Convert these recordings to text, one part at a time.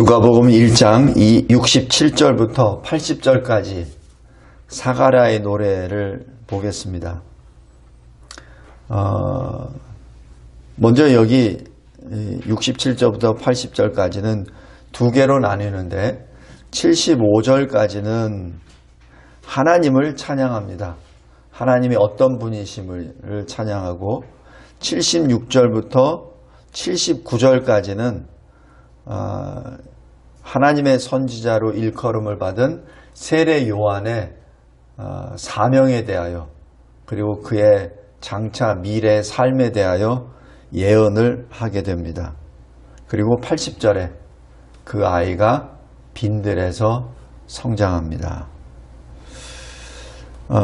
누가복음 1장 67절부터 80절까지 사가랴의 노래를 보겠습니다. 먼저 여기 67절부터 80절까지는 두 개로 나뉘는데 75절까지는 하나님을 찬양합니다. 하나님이 어떤 분이심을 찬양하고 76절부터 79절까지는 하나님의 선지자로 일컬음을 받은 세례 요한의 사명에 대하여 그리고 그의 장차 미래 삶에 대하여 예언을 하게 됩니다. 그리고 80절에 그 아이가 빈들에서 성장합니다.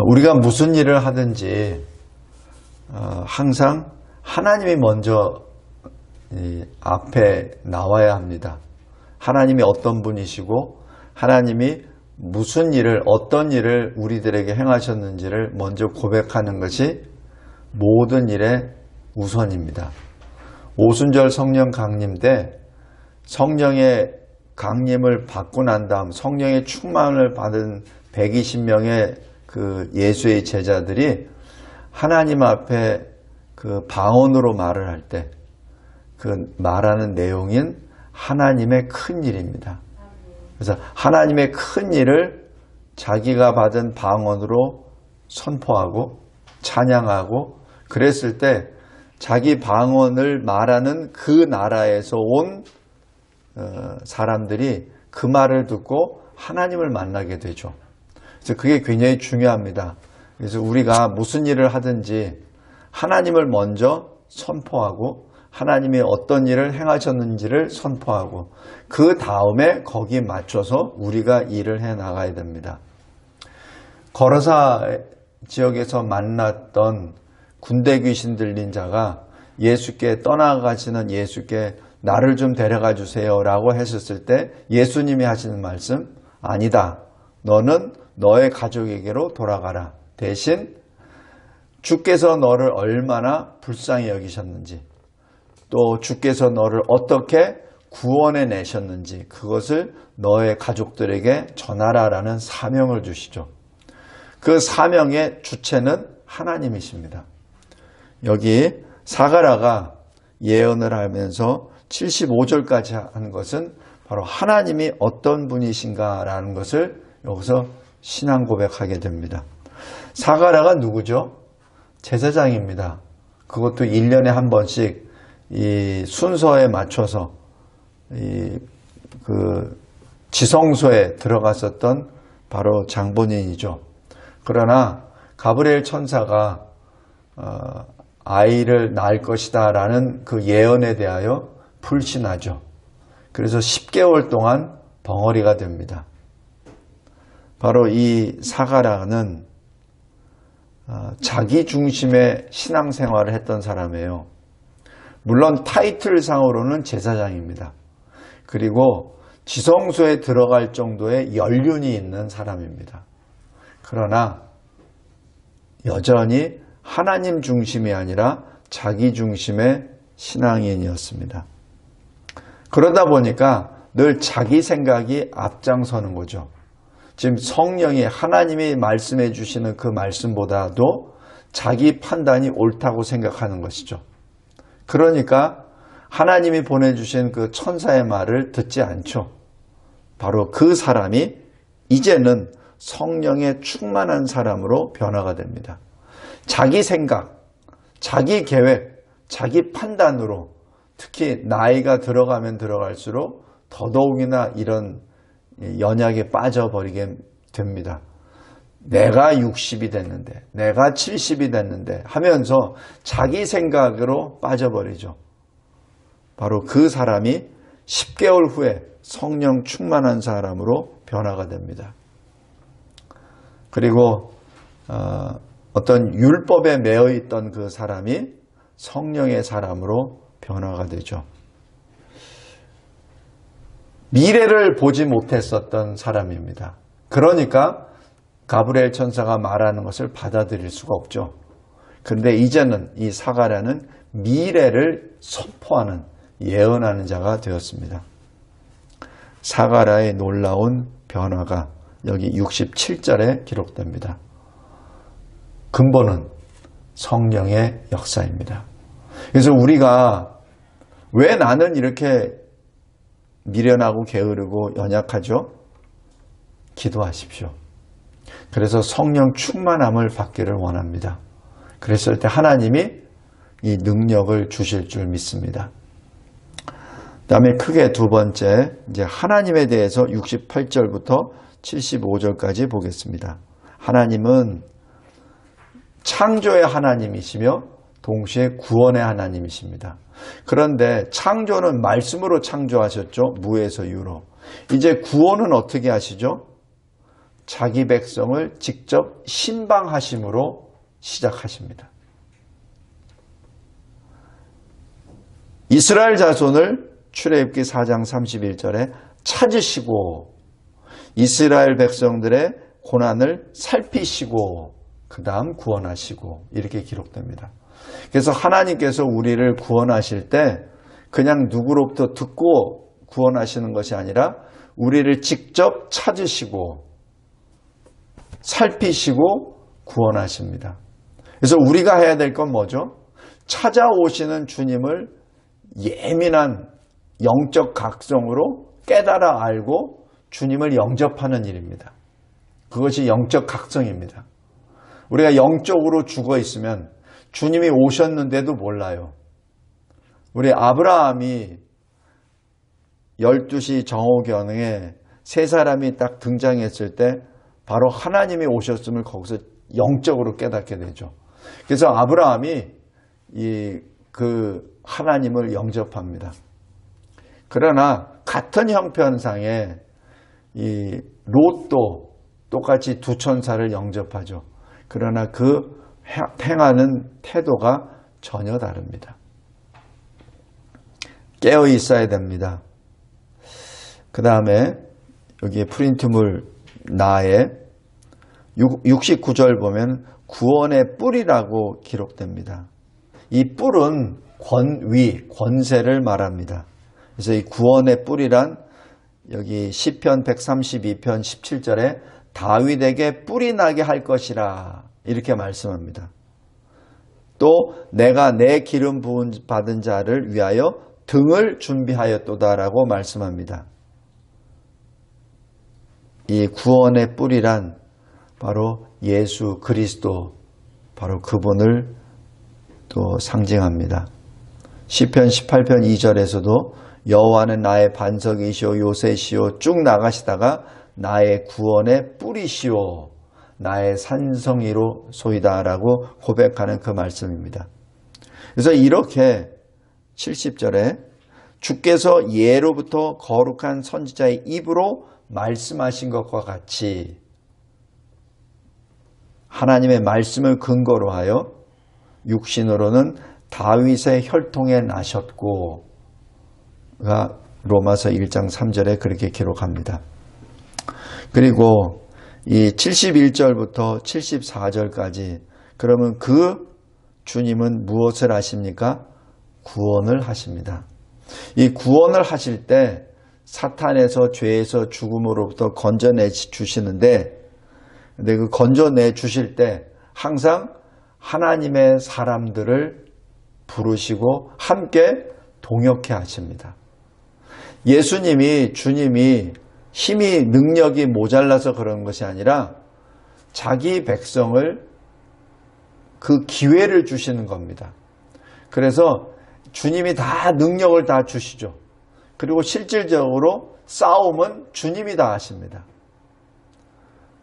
우리가 무슨 일을 하든지 항상 하나님이 먼저 앞에 나와야 합니다. 하나님이 어떤 분이시고 하나님이 무슨 일을 어떤 일을 우리들에게 행하셨는지를 먼저 고백하는 것이 모든 일의 우선입니다. 오순절 성령 강림 때 성령의 강림을 받고 난 다음 성령의 충만을 받은 120명의 그 예수의 제자들이 하나님 앞에 그 방언으로 말을 할 때 그 말하는 내용인 하나님의 큰 일입니다. 그래서 하나님의 큰 일을 자기가 받은 방언으로 선포하고 찬양하고 그랬을 때 자기 방언을 말하는 그 나라에서 온 사람들이 그 말을 듣고 하나님을 만나게 되죠. 그래서 그게 굉장히 중요합니다. 그래서 우리가 무슨 일을 하든지 하나님을 먼저 선포하고 하나님이 어떤 일을 행하셨는지를 선포하고 그 다음에 거기에 맞춰서 우리가 일을 해 나가야 됩니다. 거라사 지역에서 만났던 군대 귀신 들린 자가 예수께 떠나가시는 예수께 나를 좀 데려가 주세요 라고 했었을 때 예수님이 하시는 말씀, 아니다. 너는 너의 가족에게로 돌아가라. 대신 주께서 너를 얼마나 불쌍히 여기셨는지 또 주께서 너를 어떻게 구원해 내셨는지 그것을 너의 가족들에게 전하라라는 사명을 주시죠. 그 사명의 주체는 하나님이십니다. 여기 사가랴가 예언을 하면서 75절까지 한 것은 바로 하나님이 어떤 분이신가라는 것을 여기서 신앙 고백하게 됩니다. 사가랴가 누구죠? 제사장입니다. 그것도 1년에 한 번씩 이 순서에 맞춰서 그 지성소에 들어갔었던 바로 장본인이죠. 그러나 가브리엘 천사가 아이를 낳을 것이다 라는 그 예언에 대하여 불신하죠. 그래서 10개월 동안 벙어리가 됩니다. 바로 이 사가랴는 자기 중심의 신앙생활을 했던 사람이에요. 물론 타이틀상으로는 제사장입니다. 그리고 지성소에 들어갈 정도의 연륜이 있는 사람입니다. 그러나 여전히 하나님 중심이 아니라 자기 중심의 신앙인이었습니다. 그러다 보니까 늘 자기 생각이 앞장서는 거죠. 지금 성령이 하나님이 말씀해 주시는 그 말씀보다도 자기 판단이 옳다고 생각하는 것이죠. 그러니까 하나님이 보내주신 그 천사의 말을 듣지 않죠. 바로 그 사람이 이제는 성령에 충만한 사람으로 변화가 됩니다. 자기 생각, 자기 계획, 자기 판단으로 특히 나이가 들어가면 들어갈수록 더더욱이나 이런 연약에 빠져버리게 됩니다. 내가 60이 됐는데 내가 70이 됐는데 하면서 자기 생각으로 빠져버리죠. 바로 그 사람이 10개월 후에 성령 충만한 사람으로 변화가 됩니다. 그리고 어떤 율법에 매여 있던 그 사람이 성령의 사람으로 변화가 되죠. 미래를 보지 못했었던 사람입니다. 그러니까 가브리엘 천사가 말하는 것을 받아들일 수가 없죠. 그런데 이제는 이 사가랴는 미래를 선포하는 예언하는 자가 되었습니다. 사가랴의 놀라운 변화가 여기 67절에 기록됩니다. 근본은 성령의 역사입니다. 그래서 우리가 왜 나는 이렇게 미련하고 게으르고 연약하죠? 기도하십시오. 그래서 성령 충만함을 받기를 원합니다. 그랬을 때 하나님이 이 능력을 주실 줄 믿습니다. 그다음에 크게 두 번째, 이제 하나님에 대해서 68절부터 75절까지 보겠습니다. 하나님은 창조의 하나님이시며 동시에 구원의 하나님이십니다. 그런데 창조는 말씀으로 창조하셨죠. 무에서 유로. 이제 구원은 어떻게 하시죠? 자기 백성을 직접 신방하심으로 시작하십니다. 이스라엘 자손을 출애굽기 4장 31절에 찾으시고 이스라엘 백성들의 고난을 살피시고 그 다음 구원하시고 이렇게 기록됩니다. 그래서 하나님께서 우리를 구원하실 때 그냥 누구로부터 듣고 구원하시는 것이 아니라 우리를 직접 찾으시고 살피시고 구원하십니다. 그래서 우리가 해야 될 건 뭐죠? 찾아오시는 주님을 예민한 영적 각성으로 깨달아 알고 주님을 영접하는 일입니다. 그것이 영적 각성입니다. 우리가 영적으로 죽어 있으면 주님이 오셨는데도 몰라요. 우리 아브라함이 12시 정오경에 세 사람이 딱 등장했을 때 바로 하나님이 오셨음을 거기서 영적으로 깨닫게 되죠. 그래서 아브라함이 그 하나님을 영접합니다. 그러나 같은 형편상에 이 롯도 똑같이 두 천사를 영접하죠. 그러나 그 행하는 태도가 전혀 다릅니다. 깨어 있어야 됩니다. 그 다음에 여기에 프린트물 나에 69절 보면 구원의 뿔이라고 기록됩니다. 이 뿔은 권위, 권세를 말합니다. 그래서 이 구원의 뿔이란 여기 시편 132편 17절에 다윗에게 뿔이 나게 할 것이라 이렇게 말씀합니다. 또 내가 내 기름 부은 받은 자를 위하여 등을 준비하였도다라고 말씀합니다. 이 구원의 뿔이란 바로 예수 그리스도, 바로 그분을 또 상징합니다. 시편 18편 2절에서도 여호와는 나의 반석이시오 요새시오 쭉 나가시다가 나의 구원의 뿔이시오 나의 산성이로 소이다라고 고백하는 그 말씀입니다. 그래서 이렇게 70절에 주께서 예로부터 거룩한 선지자의 입으로 말씀하신 것과 같이 하나님의 말씀을 근거로 하여 육신으로는 다윗의 혈통에 나셨고 로마서 1장 3절에 그렇게 기록합니다. 그리고 이 71절부터 74절까지 그러면 그 주님은 무엇을 하십니까? 구원을 하십니다. 이 구원을 하실 때 사탄에서 죄에서 죽음으로부터 건져내 주시는데 근데 그 건져내 주실 때 항상 하나님의 사람들을 부르시고 함께 동역해 하십니다. 주님이 힘이 능력이 모자라서 그런 것이 아니라 자기 백성을 그 기회를 주시는 겁니다. 그래서 주님이 다 능력을 다 주시죠. 그리고 실질적으로 싸움은 주님이 다 하십니다.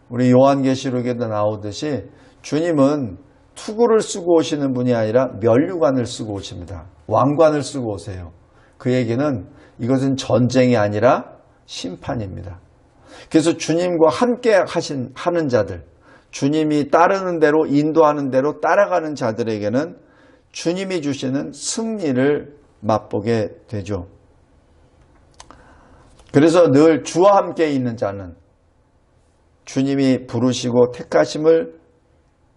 우리 요한계시록에도 나오듯이 주님은 투구를 쓰고 오시는 분이 아니라 면류관을 쓰고 오십니다. 왕관을 쓰고 오세요. 그 얘기는 이것은 전쟁이 아니라 심판입니다. 그래서 주님과 함께 하는 자들, 주님이 따르는 대로 인도하는 대로 따라가는 자들에게는 주님이 주시는 승리를 맛보게 되죠. 그래서 늘 주와 함께 있는 자는 주님이 부르시고 택하심을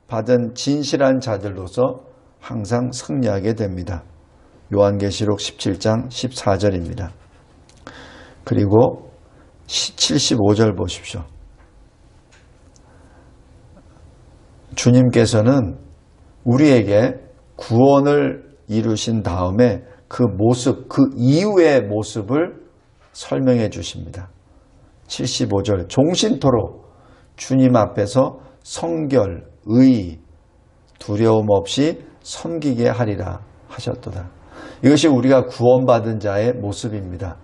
받은 진실한 자들로서 항상 승리하게 됩니다. 요한계시록 17장 14절입니다. 그리고 75절 보십시오. 주님께서는 우리에게 구원을 이루신 다음에 그 모습, 그 이후의 모습을 설명해 주십니다. 75절 종신토록 주님 앞에서 성결, 의, 두려움 없이 섬기게 하리라 하셨도다. 이것이 우리가 구원받은 자의 모습입니다.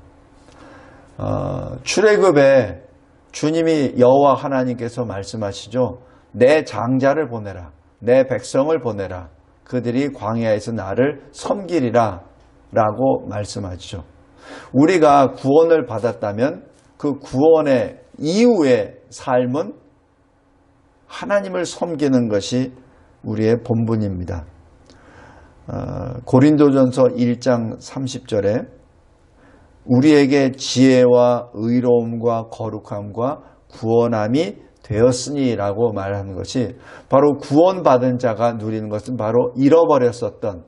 출애굽에 주님이 여호와 하나님께서 말씀하시죠. 내 장자를 보내라. 내 백성을 보내라. 그들이 광야에서 나를 섬기리라 라고 말씀하시죠. 우리가 구원을 받았다면 그 구원의 이후의 삶은 하나님을 섬기는 것이 우리의 본분입니다. 고린도전서 1장 30절에 우리에게 지혜와 의로움과 거룩함과 구원함이 되었으니라고 말하는 것이 바로 구원받은 자가 누리는 것은 바로 잃어버렸었던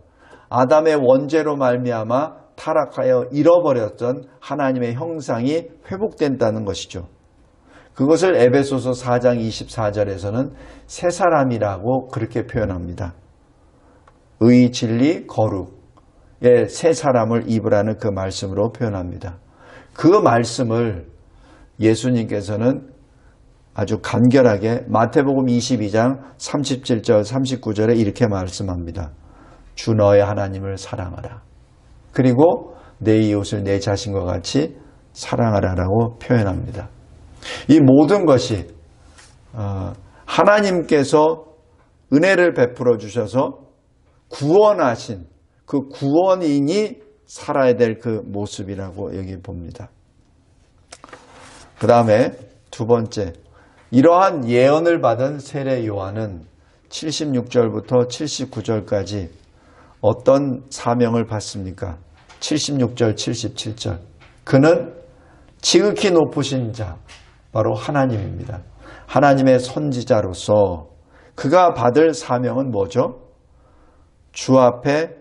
아담의 원죄로 말미암아 타락하여 잃어버렸던 하나님의 형상이 회복된다는 것이죠. 그것을 에베소서 4장 24절에서는 새 사람이라고 그렇게 표현합니다. 의, 진리, 거룩의 새 사람을 입으라는 그 말씀으로 표현합니다. 그 말씀을 예수님께서는 아주 간결하게 마태복음 22장 37절 39절에 이렇게 말씀합니다. 주 너의 하나님을 사랑하라. 그리고 내 이웃을 내 자신과 같이 사랑하라라고 표현합니다. 이 모든 것이 하나님께서 은혜를 베풀어 주셔서 구원하신 그 구원인이 살아야 될 그 모습이라고 여기 봅니다. 그 다음에 두 번째, 이러한 예언을 받은 세례 요한은 76절부터 79절까지 어떤 사명을 받습니까? 76절, 77절. 그는 지극히 높으신 자, 바로 하나님입니다. 하나님의 선지자로서 그가 받을 사명은 뭐죠? 주 앞에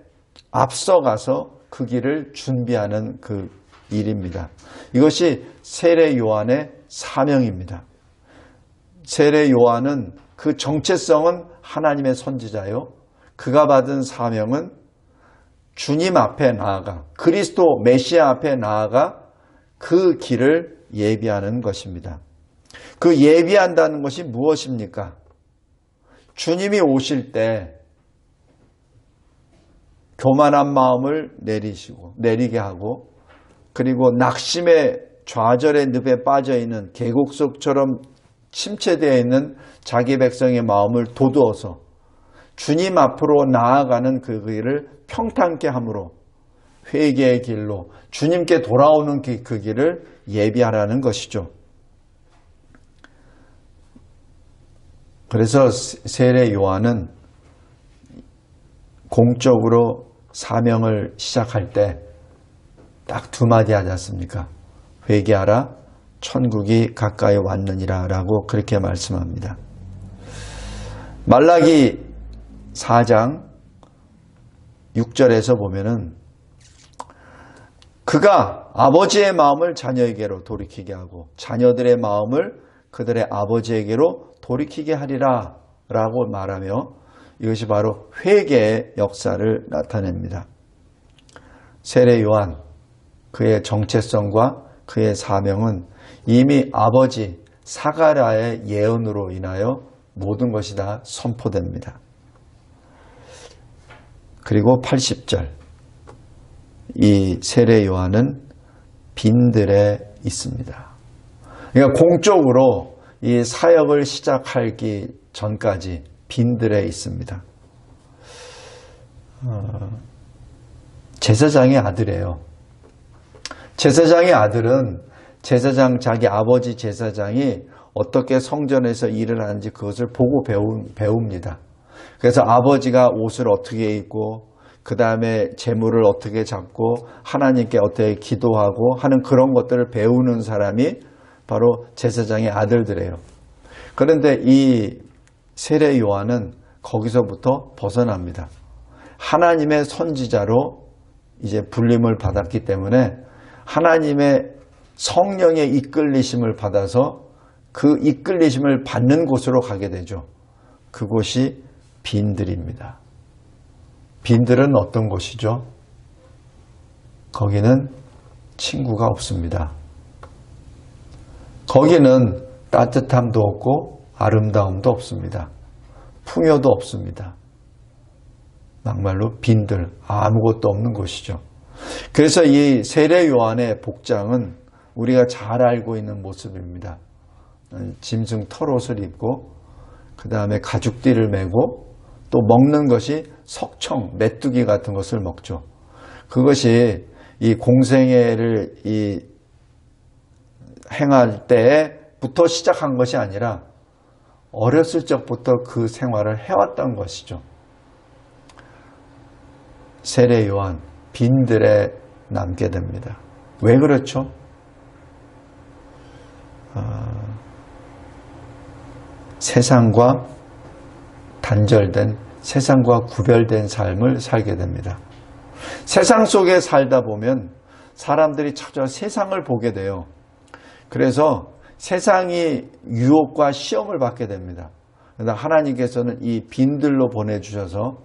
앞서가서 그 길을 준비하는 그 일입니다. 이것이 세례 요한의 사명입니다. 세례 요한은 그 정체성은 하나님의 선지자요. 그가 받은 사명은 주님 앞에 나아가 그리스도 메시아 앞에 나아가 그 길을 예비하는 것입니다. 그 예비한다는 것이 무엇입니까? 주님이 오실 때 교만한 마음을 내리게 하고 그리고 낙심의 좌절의 늪에 빠져있는 계곡속처럼 침체되어 있는 자기 백성의 마음을 돋우어서 주님 앞으로 나아가는 그 길을 평탄케 함으로 회개의 길로 주님께 돌아오는 그 길을 예비하라는 것이죠. 그래서 세례 요한은 공적으로 사명을 시작할 때 딱 두 마디 하지 않습니까? 회개하라, 천국이 가까이 왔느니라 라고 그렇게 말씀합니다. 말라기 4장 6절에서 보면은 그가 아버지의 마음을 자녀에게로 돌이키게 하고 자녀들의 마음을 그들의 아버지에게로 돌이키게 하리라 라고 말하며 이것이 바로 회개의 역사를 나타냅니다. 세례 요한, 그의 정체성과 그의 사명은 이미 아버지 사가랴의 예언으로 인하여 모든 것이 다 선포됩니다. 그리고 80절, 이 세례 요한은 빈들에 있습니다. 그러니까 공적으로 이 사역을 시작하기 전까지 빈들에 있습니다. 제사장의 아들이에요. 제사장의 아들은 제사장 자기 아버지 제사장이 어떻게 성전에서 일을 하는지 그것을 보고 배웁니다. 그래서 아버지가 옷을 어떻게 입고 그 다음에 제물을 어떻게 잡고 하나님께 어떻게 기도하고 하는 그런 것들을 배우는 사람이 바로 제사장의 아들들이에요. 그런데 이 세례 요한은 거기서부터 벗어납니다. 하나님의 선지자로 이제 불림을 받았기 때문에 하나님의 성령의 이끌리심을 받아서 그 이끌리심을 받는 곳으로 가게 되죠. 그곳이 빈들입니다. 빈들은 어떤 곳이죠? 거기는 친구가 없습니다. 거기는 따뜻함도 없고 아름다움도 없습니다. 풍요도 없습니다. 막말로 빈들, 아무것도 없는 곳이죠. 그래서 이 세례 요한의 복장은 우리가 잘 알고 있는 모습입니다. 짐승 털옷을 입고 그 다음에 가죽띠를 메고 또 먹는 것이 석청, 메뚜기 같은 것을 먹죠. 그것이 이 공생애를 행할 때부터 시작한 것이 아니라 어렸을 적부터 그 생활을 해왔던 것이죠. 세례 요한, 빈들에 남게 됩니다. 왜 그렇죠? 세상과 단절된, 세상과 구별된 삶을 살게 됩니다. 세상 속에 살다 보면 사람들이 찾아 세상을 보게 돼요. 그래서 세상이 유혹과 시험을 받게 됩니다. 그러나 하나님께서는 이 빈들로 보내주셔서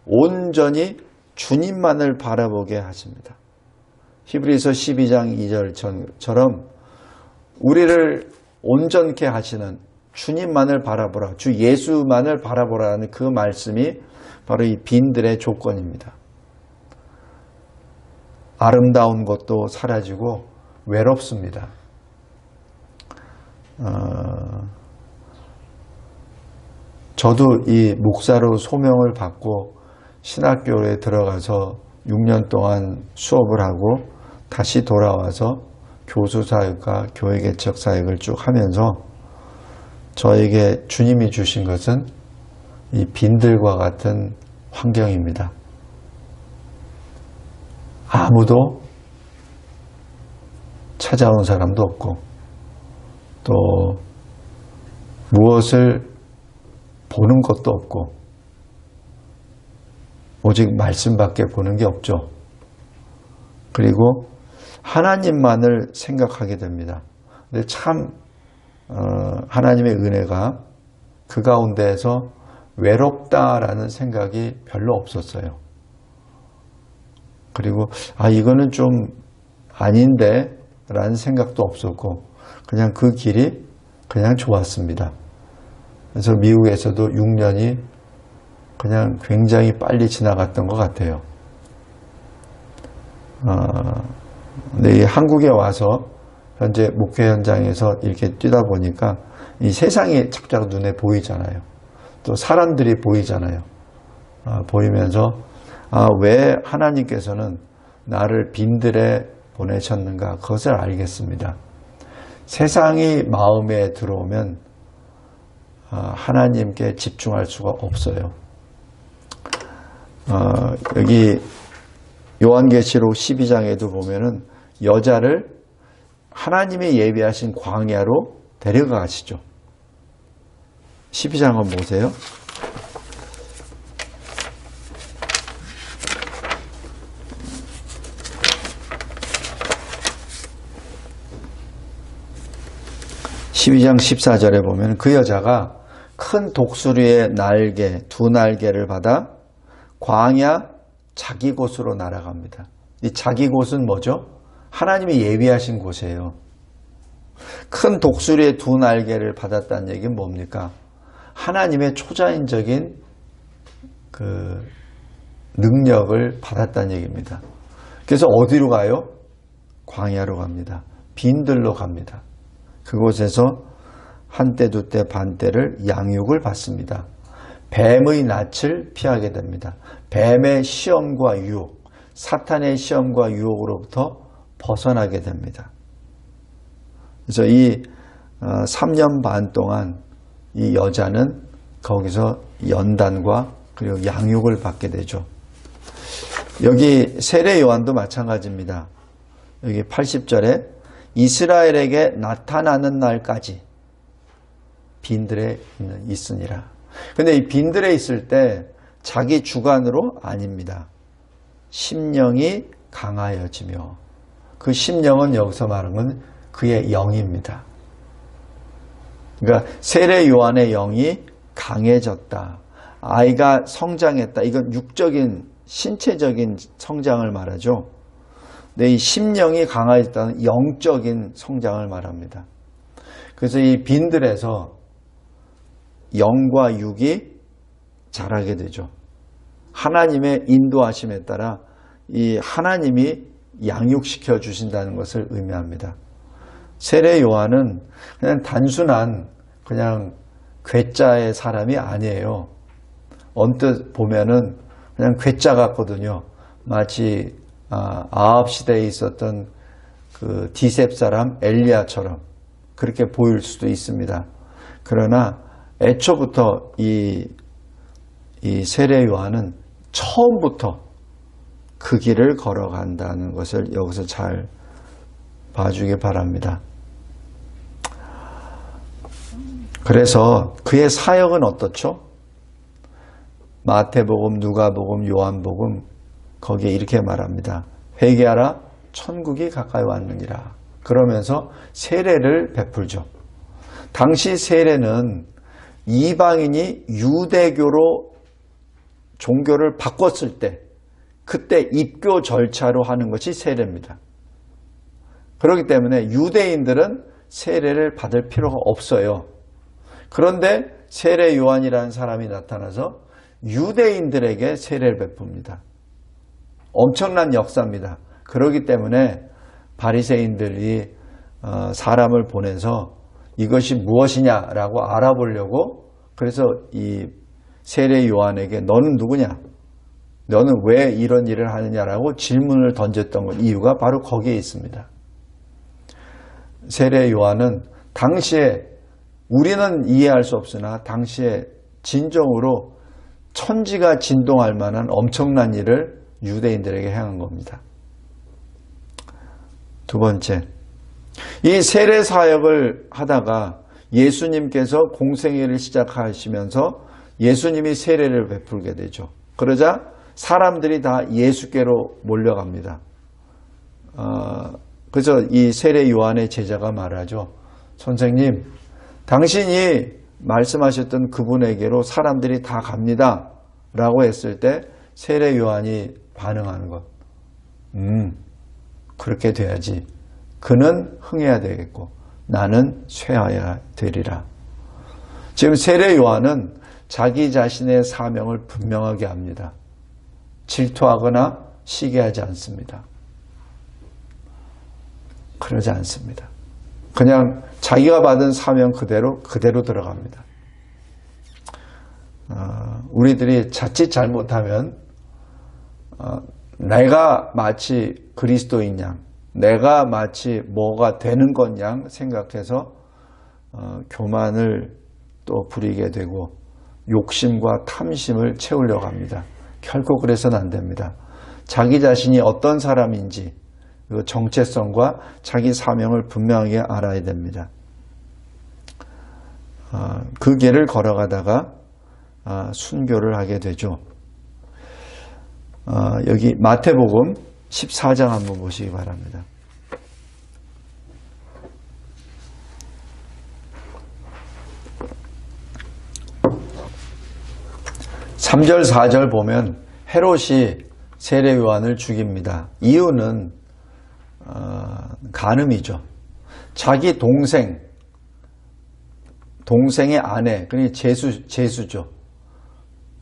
온전히 주님만을 바라보게 하십니다. 히브리서 12장 2절처럼 우리를 온전케 하시는 주님만을 바라보라, 주 예수만을 바라보라는 그 말씀이 바로 이 빈들의 조건입니다. 아름다운 것도 사라지고 외롭습니다. 저도 이 목사로 소명을 받고 신학교에 들어가서 6년 동안 수업을 하고 다시 돌아와서 교수 사역과 교회 개척 사역을 쭉 하면서 저에게 주님이 주신 것은 이 빈들과 같은 환경입니다. 아무도 찾아온 사람도 없고 또 무엇을 보는 것도 없고 오직 말씀밖에 보는 게 없죠. 그리고 하나님만을 생각하게 됩니다. 근데 참 하나님의 은혜가 그 가운데에서 외롭다라는 생각이 별로 없었어요. 그리고 이거는 좀 아닌데 라는 생각도 없었고 그냥 그 길이 그냥 좋았습니다. 그래서 미국에서도 6년이 그냥 굉장히 빨리 지나갔던 것 같아요. 근데 한국에 와서 현재 목회 현장에서 이렇게 뛰다 보니까 이 세상이 착착 눈에 보이잖아요. 또 사람들이 보이잖아요. 보이면서 왜 하나님께서는 나를 빈들에 보내셨는가 그것을 알겠습니다. 세상이 마음에 들어오면 하나님께 집중할 수가 없어요. 여기 요한계시록 12장에도 보면은 여자를 하나님이 예비하신 광야로 데려가시죠. 12장 한번 보세요. (12장) 14절에 보면 그 여자가 큰 독수리의 날개, 두 날개를 받아 광야 자기 곳으로 날아갑니다. 이 자기 곳은 뭐죠? 하나님이 예비하신 곳이에요. 큰 독수리의 두 날개를 받았다는 얘기는 뭡니까? 하나님의 초자연적인 그 능력을 받았다는 얘기입니다. 그래서 어디로 가요? 광야로 갑니다. 빈들로 갑니다. 그곳에서 한때 두때 반때를 양육을 받습니다. 뱀의 낯을 피하게 됩니다. 뱀의 시험과 유혹, 사탄의 시험과 유혹으로부터 벗어나게 됩니다. 그래서 이 3년 반 동안 이 여자는 거기서 연단과 그리고 양육을 받게 되죠. 여기 세례 요한도 마찬가지입니다. 여기 80절에 이스라엘에게 나타나는 날까지 빈들에 있으니라. 근데 이 빈들에 있을 때 자기 주관으로 아닙니다. 심령이 강하여지며 그 심령은 여기서 말하는 건 그의 영입니다. 그러니까 세례 요한의 영이 강해졌다. 아이가 성장했다. 이건 육적인 신체적인 성장을 말하죠. 근데 이 심령이 강해졌다는 영적인 성장을 말합니다. 그래서 이 빈들에서 영과 육이 자라게 되죠. 하나님의 인도하심에 따라 이 하나님이 양육시켜 주신다는 것을 의미합니다. 세례 요한은 그냥 단순한 그냥 괴짜의 사람이 아니에요. 언뜻 보면은 그냥 괴짜 같거든요. 마치 아합 시대에 있었던 그 디셉 사람 엘리야처럼 그렇게 보일 수도 있습니다. 그러나 애초부터 이 세례 요한은 처음부터 그 길을 걸어간다는 것을 여기서 잘 봐주기 바랍니다. 그래서 그의 사역은 어떻죠? 마태복음, 누가복음, 요한복음 거기에 이렇게 말합니다. 회개하라, 천국이 가까이 왔느니라. 그러면서 세례를 베풀죠. 당시 세례는 이방인이 유대교로 종교를 바꿨을 때 그때 입교 절차로 하는 것이 세례입니다. 그렇기 때문에 유대인들은 세례를 받을 필요가 없어요. 그런데 세례 요한이라는 사람이 나타나서 유대인들에게 세례를 베풉니다. 엄청난 역사입니다. 그렇기 때문에 바리새인들이 사람을 보내서 이것이 무엇이냐라고 알아보려고 그래서 이 세례 요한에게 너는 누구냐? 너는 왜 이런 일을 하느냐라고 질문을 던졌던 이유가 바로 거기에 있습니다. 세례 요한은 당시에 우리는 이해할 수 없으나 당시에 진정으로 천지가 진동할 만한 엄청난 일을 유대인들에게 행한 겁니다. 두 번째, 이 세례 사역을 하다가 예수님께서 공생애를 시작하시면서 예수님이 세례를 베풀게 되죠. 그러자 사람들이 다 예수께로 몰려갑니다. 그래서 이 세례 요한의 제자가 말하죠. 선생님, 당신이 말씀하셨던 그분에게로 사람들이 다 갑니다. 라고 했을 때 세례 요한이 반응하는 것. 그렇게 돼야지. 그는 흥해야 되겠고 나는 쇠하여야 되리라. 지금 세례 요한은 자기 자신의 사명을 분명하게 합니다. 질투하거나 시기하지 않습니다. 그러지 않습니다. 그냥 자기가 받은 사명 그대로 들어갑니다. 우리들이 자칫 잘못하면 내가 마치 그리스도인 양, 내가 마치 뭐가 되는 것 양 생각해서 교만을 또 부리게 되고 욕심과 탐심을 채우려고 합니다. 결코 그래서는 안 됩니다. 자기 자신이 어떤 사람인지 그 정체성과 자기 사명을 분명하게 알아야 됩니다. 그 길을 걸어가다가 순교를 하게 되죠. 여기 마태복음 14장 한번 보시기 바랍니다. 3절 4절 보면 헤롯이 세례 요한을 죽입니다. 이유는 간음이죠. 자기 동생의 아내, 그러니까 제수죠.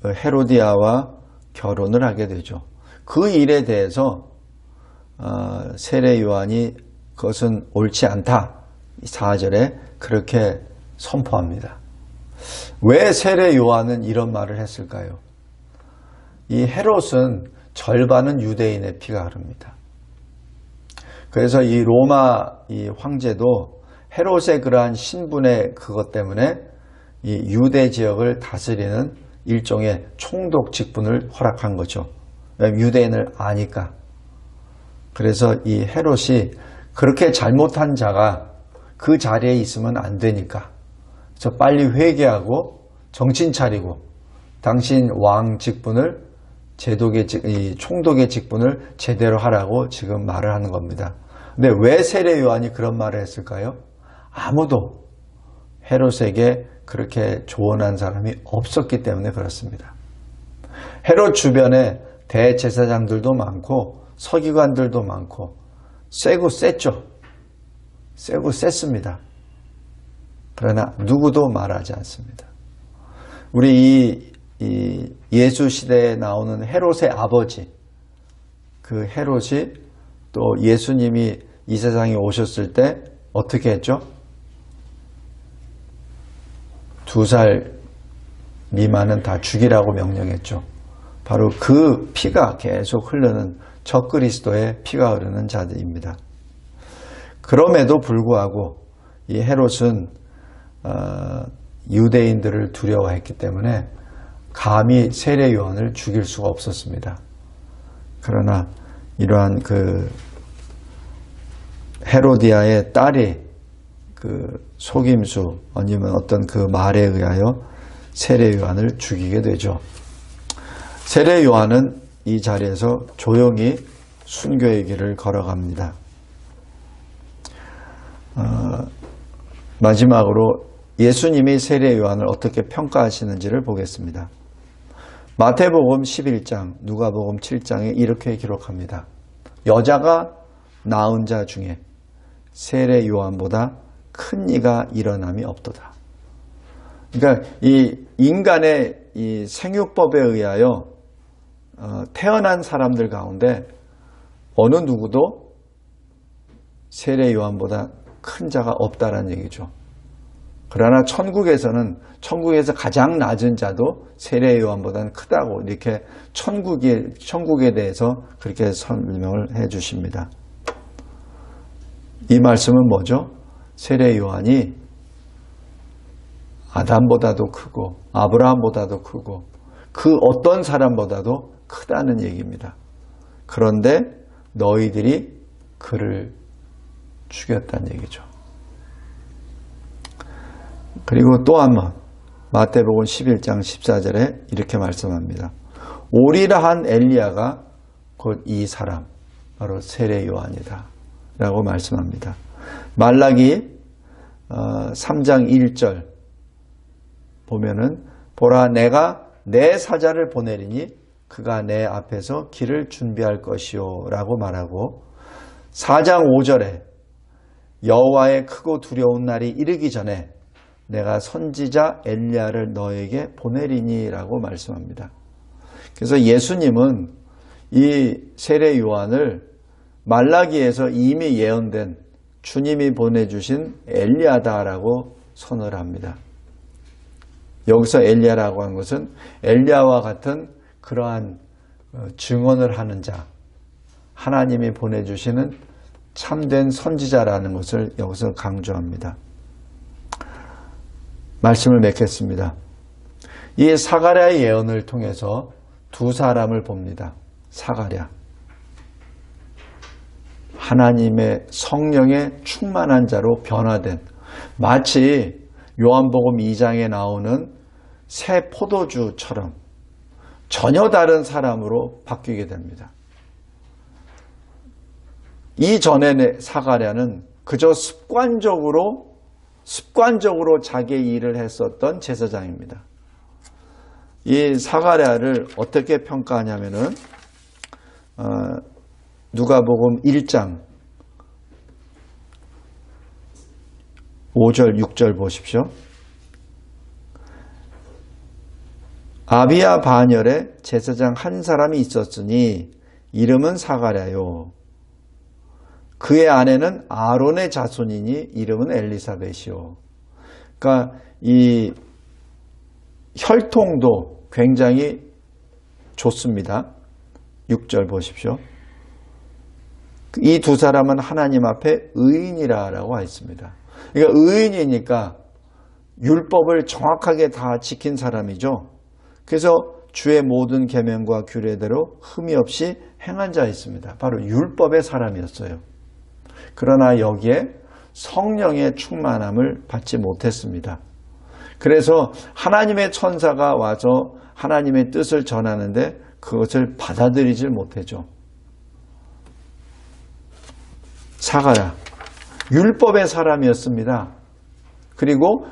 헤로디아와 결혼을 하게 되죠. 그 일에 대해서 세례 요한이 그것은 옳지 않다. 4절에 그렇게 선포합니다. 왜 세례 요한은 이런 말을 했을까요? 이 헤롯은 절반은 유대인의 피가 흐릅니다. 그래서 이 로마 이 황제도 헤롯의 그러한 신분의 그것 때문에 이 유대 지역을 다스리는 일종의 총독 직분을 허락한 거죠. 유대인을 아니까. 그래서 이 헤롯이 그렇게 잘못한 자가 그 자리에 있으면 안 되니까. 그래서 빨리 회개하고 정신 차리고 당신 왕 직분을 이 총독의 직분을 제대로 하라고 지금 말을 하는 겁니다. 근데 왜 세례 요한이 그런 말을 했을까요? 아무도 헤롯에게 그렇게 조언한 사람이 없었기 때문에 그렇습니다. 헤롯 주변에 대제사장들도 많고 서기관들도 많고 세고 셌죠. 세고 셌습니다. 그러나 누구도 말하지 않습니다. 우리 이 예수 시대에 나오는 헤롯의 아버지, 그 헤롯이 또 예수님이 이 세상에 오셨을 때 어떻게 했죠? 2살 미만은 다 죽이라고 명령했죠. 바로 그 피가 계속 흐르는 적그리스도의 피가 흐르는 자들입니다. 그럼에도 불구하고 이 헤롯은 유대인들을 두려워했기 때문에 감히 세례 요한을 죽일 수가 없었습니다. 그러나 이러한 그 헤로디아의 딸이 그 속임수 아니면 어떤 그 말에 의하여 세례 요한을 죽이게 되죠. 세례 요한은 이 자리에서 조용히 순교의 길을 걸어갑니다. 마지막으로 예수님이 세례 요한을 어떻게 평가하시는지를 보겠습니다. 마태복음 11장, 누가복음 7장에 이렇게 기록합니다. 여자가 낳은 자 중에 세례 요한보다 큰 이가 일어남이 없도다. 그러니까 이 인간의 이 생육법에 의하여 태어난 사람들 가운데 어느 누구도 세례 요한보다 큰 자가 없다라는 얘기죠. 그러나 천국에서 가장 낮은 자도 세례 요한보다는 크다고 이렇게 천국에 대해서 그렇게 설명을 해 주십니다. 이 말씀은 뭐죠? 세례 요한이 아담보다도 크고 아브라함보다도 크고 그 어떤 사람보다도 크다는 얘기입니다. 그런데 너희들이 그를 죽였다는 얘기죠. 그리고 또 한 번 마태복음 11장 14절에 이렇게 말씀합니다. 오리라 한 엘리야가 곧 이 사람 바로 세례 요한이다 라고 말씀합니다. 말라기 3장 1절 보면은 보라 내가 내 사자를 보내리니 그가 내 앞에서 길을 준비할 것이요 라고 말하고 4장 5절에 여호와의 크고 두려운 날이 이르기 전에 내가 선지자 엘리야를 너에게 보내리니 라고 말씀합니다. 그래서 예수님은 이 세례 요한을 말라기에서 이미 예언된 주님이 보내주신 엘리야다라고 선을 합니다. 여기서 엘리야라고 한 것은 엘리야와 같은 그러한 증언을 하는 자, 하나님이 보내주시는 참된 선지자라는 것을 여기서 강조합니다. 말씀을 맺겠습니다. 이 사가랴의 예언을 통해서 두 사람을 봅니다. 사가랴, 하나님의 성령에 충만한 자로 변화된, 마치 요한복음 2장에 나오는 새 포도주처럼 전혀 다른 사람으로 바뀌게 됩니다. 이전에 사가랴는 그저 습관적으로 자기의 일을 했었던 제사장입니다. 이 사가랴를 어떻게 평가하냐면은 누가복음 1장 5절 6절 보십시오. 아비야 반열에 제사장 한 사람이 있었으니 이름은 사가랴요. 그의 아내는 아론의 자손이니 이름은 엘리사벳이요. 그러니까 이 혈통도 굉장히 좋습니다. 6절 보십시오. 이 두 사람은 하나님 앞에 의인이라고 했습니다. 그러니까 의인이니까 율법을 정확하게 다 지킨 사람이죠. 그래서 주의 모든 계명과 규례대로 흠이 없이 행한 자였습니다. 바로 율법의 사람이었어요. 그러나 여기에 성령의 충만함을 받지 못했습니다. 그래서 하나님의 천사가 와서 하나님의 뜻을 전하는데 그것을 받아들이질 못했죠. 사가랴 율법의 사람이었습니다. 그리고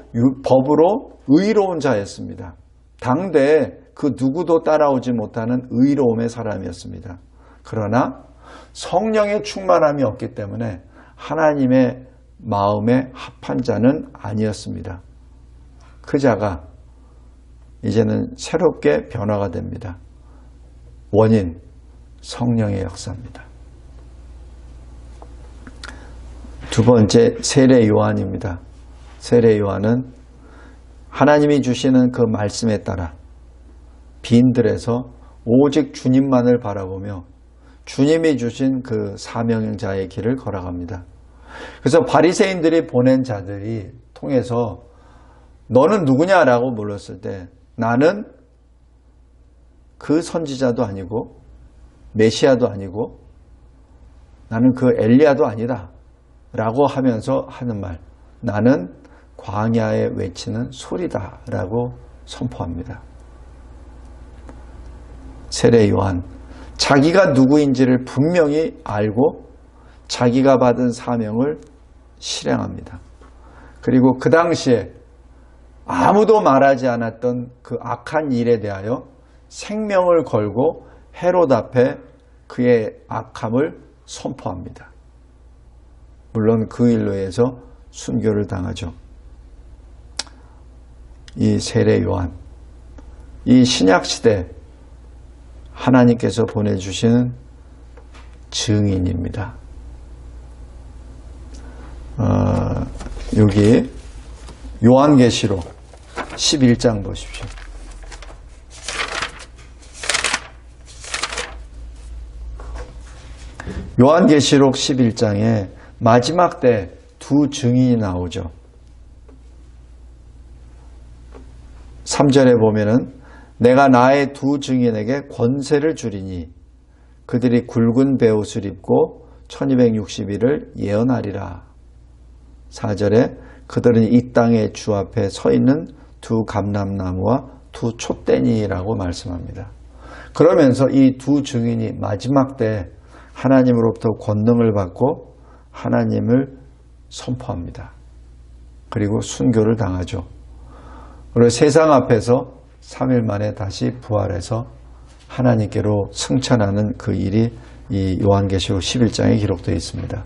법으로 의로운 자였습니다. 당대에 그 누구도 따라오지 못하는 의로움의 사람이었습니다. 그러나 성령의 충만함이 없기 때문에 하나님의 마음에 합한 자는 아니었습니다. 그 자가 이제는 새롭게 변화가 됩니다. 원인, 성령의 역사입니다. 두 번째, 세례 요한입니다. 세례 요한은 하나님이 주시는 그 말씀에 따라 빈들에서 오직 주님만을 바라보며 주님이 주신 그 사명자의 길을 걸어갑니다. 그래서 바리새인들이 보낸 자들이 통해서 너는 누구냐라고 물었을 때 나는 그 선지자도 아니고 메시아도 아니고 나는 그 엘리야도 아니다 라고 하면서 하는 말, 나는 광야에 외치는 소리다 라고 선포합니다. 세례 요한, 자기가 누구인지를 분명히 알고 자기가 받은 사명을 실행합니다. 그리고 그 당시에 아무도 말하지 않았던 그 악한 일에 대하여 생명을 걸고 헤롯 앞에 그의 악함을 선포합니다. 물론 그 일로 해서 순교를 당하죠. 이 세례 요한, 이 신약시대 하나님께서 보내주시는 증인입니다. 여기 요한계시록 11장 보십시오. 요한계시록 11장에 마지막 때 두 증인이 나오죠. 3절에 보면은 내가 나의 두 증인에게 권세를 주리니 그들이 굵은 베옷을 입고 1260일을 예언하리라. 4절에 그들은 이 땅의 주 앞에 서 있는 두 감람나무와 두 촛대니라고 말씀합니다. 그러면서 이 두 증인이 마지막 때 하나님으로부터 권능을 받고 하나님을 선포합니다. 그리고 순교를 당하죠. 그리고 세상 앞에서 3일 만에 다시 부활해서 하나님께로 승천하는 그 일이 이 요한계시록 11장에 기록되어 있습니다.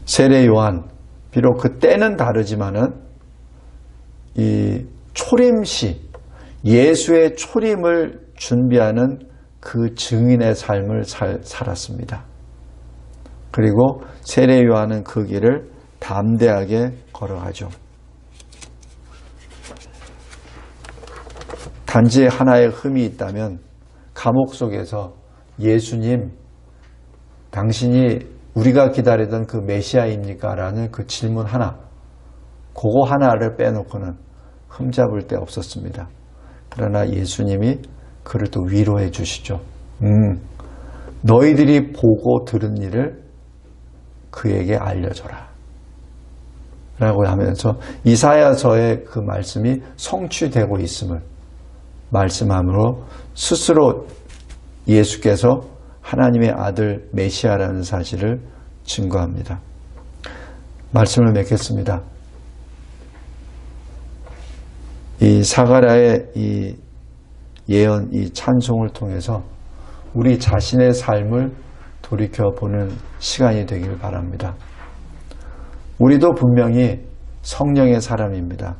세례 요한, 비록 그 때는 다르지만은 이 초림시, 예수의 초림을 준비하는 그 증인의 삶을 살았습니다. 그리고 세례 요한은 그 길을 담대하게 걸어가죠. 단지 하나의 흠이 있다면 감옥 속에서 예수님, 당신이 우리가 기다리던 그 메시아입니까? 라는 그 질문 하나, 그거 하나를 빼놓고는 흠잡을 데 없었습니다. 그러나 예수님이 그를 또 위로해 주시죠. 너희들이 보고 들은 일을 그에게 알려줘라 라고 하면서 이사야서의 그 말씀이 성취되고 있음을 말씀함으로 스스로 예수께서 하나님의 아들 메시아라는 사실을 증거합니다. 말씀을 맺겠습니다. 이 사가랴의 이 예언, 이 찬송을 통해서 우리 자신의 삶을 돌이켜보는 시간이 되길 바랍니다. 우리도 분명히 성령의 사람입니다.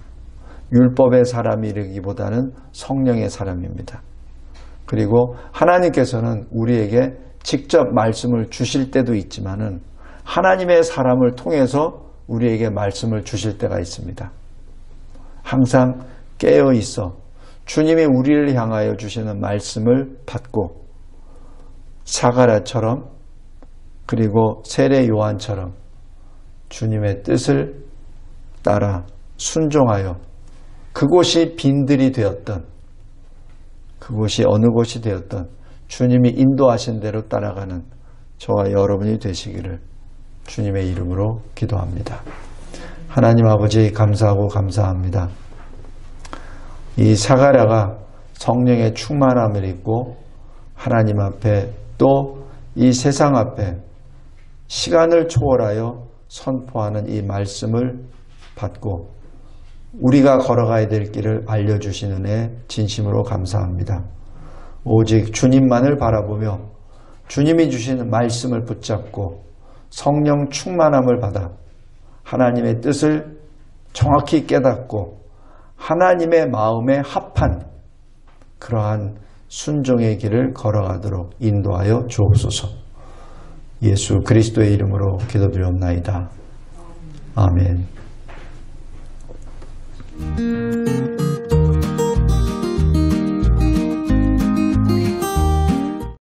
율법의 사람이라기보다는 성령의 사람입니다. 그리고 하나님께서는 우리에게 직접 말씀을 주실 때도 있지만은 하나님의 사람을 통해서 우리에게 말씀을 주실 때가 있습니다. 항상 깨어 있어 주님이 우리를 향하여 주시는 말씀을 받고 사가랴처럼 그리고 세례 요한처럼 주님의 뜻을 따라 순종하여 그곳이 빈들이 되었던 그곳이 어느 곳이 되었던 주님이 인도하신 대로 따라가는 저와 여러분이 되시기를 주님의 이름으로 기도합니다. 하나님 아버지 감사하고 감사합니다. 이 사가랴가 성령의 충만함을 입고 하나님 앞에 또 이 세상 앞에 시간을 초월하여 선포하는 이 말씀을 받고 우리가 걸어가야 될 길을 알려주시는 애 진심으로 감사합니다. 오직 주님만을 바라보며 주님이 주시는 말씀을 붙잡고 성령 충만함을 받아 하나님의 뜻을 정확히 깨닫고 하나님의 마음에 합한 그러한 순종의 길을 걸어가도록 인도하여 주옵소서. 예수 그리스도의 이름으로 기도드리옵나이다. 아멘.